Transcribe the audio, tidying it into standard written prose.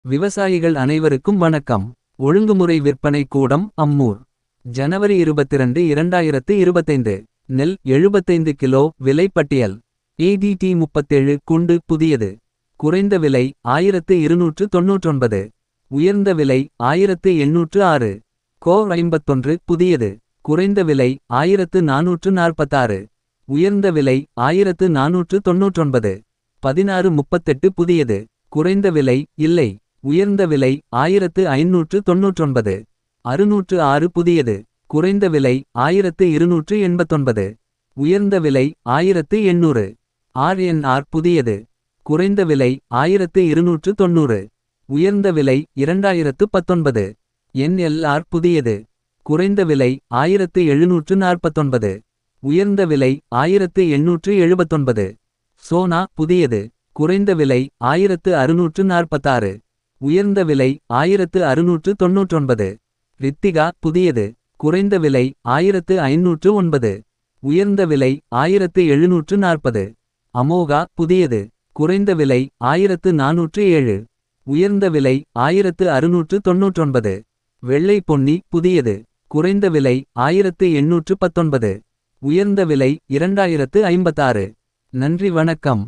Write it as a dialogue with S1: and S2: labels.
S1: விவசாயிகள் அனைவருக்கும் வணக்கம். ஒழுங்குமுறை விற்பனை கூடம் அம்மூர். ஜனவரி 22 2025. நெல் 75 கிலோ விலை பட்டியல். ADT 37 குண்டு புதியது. குறைந்த விலை 1299. உயர்ந்த விலை 1806. கோ 51 புதியது. குறைந்த விலை 1446. உயர்ந்த விலை 1499. 1638 புதியது. குறைந்த விலை இல்லை. உயர்ந்த விலை 1599. 606 புதியது. குறைந்த விலை 1289. உயர்ந்த விலை 1800. RNR புதியது. குறைந்த விலை 1290. உயர்ந்த விலை 2019. NLR புதியது. குறைந்த விலை 1749. உயர்ந்த விலை 1879. சோனா புதியது. குறைந்த விலை 1646. உயர்ந்த விலை 1699. ரித்திகா புதியது. குறைந்த விலை 1509. உயர்ந்த விலை 1740. அமோகா புதியது. குறைந்த விலை 1407. உயர்ந்த விலை 1699. வெள்ளை பொன்னி புதியது. குறைந்த விலை 1819. உயர்ந்த விலை 2056. நன்றி வணக்கம்.